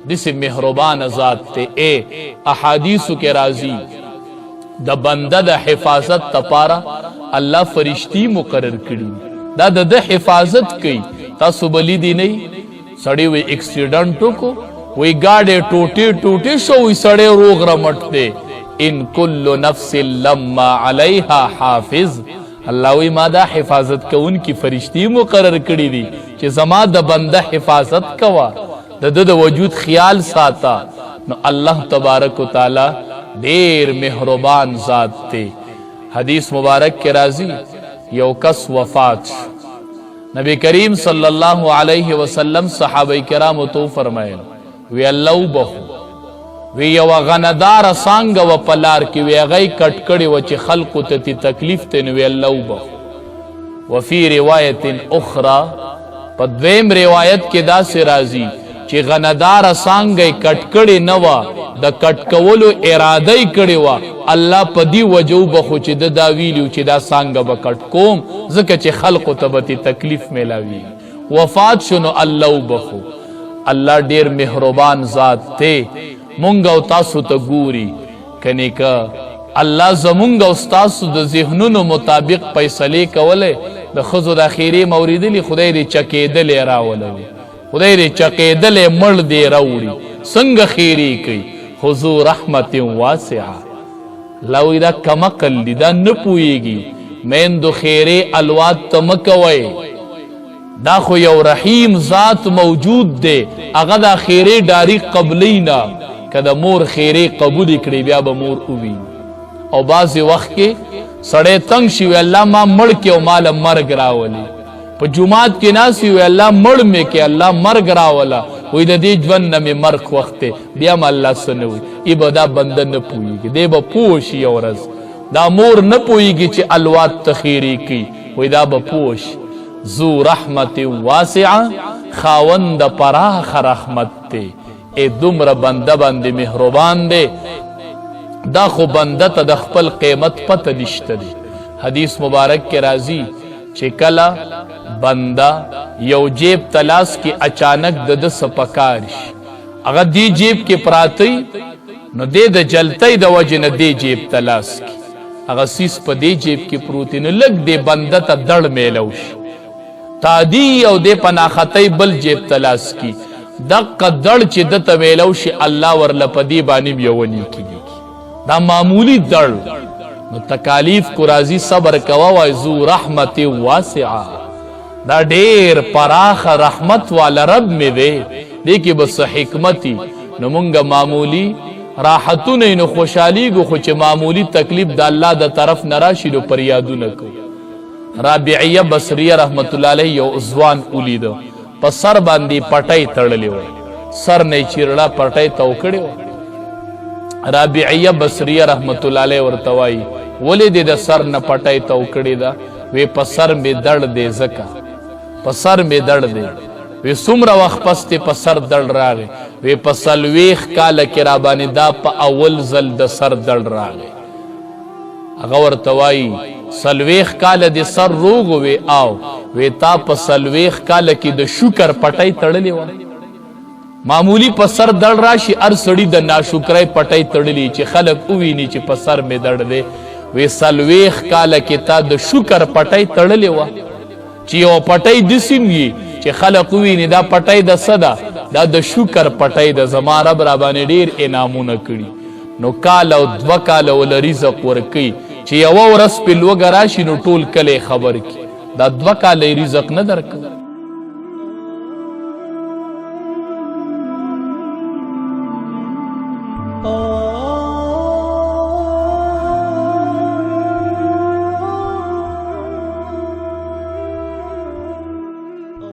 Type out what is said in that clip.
دس مهربان ذات تے اے احادیث کے راضی دا بندہ دا حفاظت تپارا اللہ فرشتی مقرر کری دا دا حفاظت کی تاسو بلی دی نہیں سڑی وی ایکسیڈنٹو کو وی گاڑے ٹوٹے ٹوٹے شو وی سڑے روغ رمٹ دے ان کل نفس لما علیہا حافظ اللہ وی ما دا حفاظت کا ان کی فرشتی مقرر کری دی کہ زما دا بندہ حفاظت کوا دا وجود خیال ساتا نو اللہ تبارک و تعالی دیر مہربان ذات تے حدیث مبارک کے راضی یو کس وفات نبی کریم صلی اللہ علیہ وسلم صحابہ کرام تو فرمائے وی اللہ بہو وی یو غندار سانگ و پلار کی وی غی کٹکڑی وچی خلقو تی تکلیف تین وی اللہ بہو وفی روایت اخرى پا دویم روایت کے دا سے راضی چی غندار سانگی کٹکڑی نوا دا کٹکولو ارادی کڑی وا اللہ پا دی وجو بخو چی دا داویلیو چی دا سانگا با کٹکوم زکا چی خلقو تبتی تکلیف ملاوی وفات شنو اللہ بخو اللہ دیر مہربان ذات تے منگا و تاسو تا گوری کنی کا اللہ زمونگا استاسو دا ذہنونو مطابق پیسلے کولے دا خزو دا خیری موریدلی خدای دی چکیدلی راولوی خدای دی چقیدل مرد دی روڑی سنگ خیری کی حضور رحمت واسعہ لاوی دا کمکل دی دا نپوئی گی مین دو خیری الواد تمکوئی دا خو یو رحیم ذات موجود دے اگا دا خیری ڈاری قبلینا کہ دا مور خیری قبولی کری بیا با مور اوی او بعضی وقت کے سڑے تنگ شیوی اللہ ما مڑ کے او مال مرگ راولی پا جماعت کے ناسی ہوئے اللہ مڑ میں کہ اللہ مرگ راولا وی دا دی جون نمی مرگ وقتے بیام اللہ سنوی ای با دا بندہ نپوئی گی دے با پوشی اورز دا مور نپوئی گی چی الوات تخیری کی وی دا با پوش ذو رحمت واسعہ خاوند پراخ رحمت تے اے دمر بندہ بندی مہربان دے دا خو بندہ تا دخپل قیمت پت نشت دے حدیث مبارک کے راضی چکلا بندہ یو جیب تلاس کی اچانک دد سپکارش اگر دی جیب کے پراتی نو دے دا جلتی دا وجہ نا دے جیب تلاس کی اگر سیس پا دے جیب کی پروتی نو لگ دے بندہ تا دڑ میلوش تا دی یو دے پناختی بل جیب تلاس کی دق دڑ چی دتا میلوش اللہ ورلپا دی بانیم یونی کی دی دا معمولی دڑ نو تکالیف کو راضی صبر کوا وزو رحمت واسعہ دا دیر پراخ رحمت والا رب میں دے دیکھی بس حکمتی نو منگا معمولی راحتو نینو خوشحالی گو خوچ معمولی تکلیف دا اللہ دا طرف نراشی نو پر یادو نکو رابعیہ بصریہ رحمت اللہ علیہ یو ازوان اولی دو پس سر باندی پٹائی تڑلی ہو سر نی چیرڑا پٹائی توکڑی ہو رابعیہ بصریہ رحمت اللہ علیہ ورطوائی ولی دے دا سر نا پٹائی توکڑی دا وی پسر میں دڑ دے زکا پسر میں دڑ دے وی سمرا وقت پستے پسر دڑ راگے وی پسلویخ کالا کرابانی دا پا اول زل دا سر دڑ راگے اگور توائی سلویخ کالا دے سر روگو وی آو وی تا پسلویخ کالا کی دا شکر پٹائی تڑلی ہوا معمولی پسر دڑ راشی ار سڑی دا ناشکرائی پٹائی تڑلی چی خلق اوینی چی پسر میں دڑ دے وی سلویخ کالا کی تا دا شکر پٹائی تڑلی ہوا چی او پٹائی دسیم گی چی خلق وینی دا پٹائی دا صدا دا شکر پٹائی دا زمان رب رابانی دیر انامو نکڑی نو کالا و دو کالا و لرزق ورکی چی او رس پی لوگ راشی نو ٹول کلے خبر کی دا دو کالا رزق ندر کر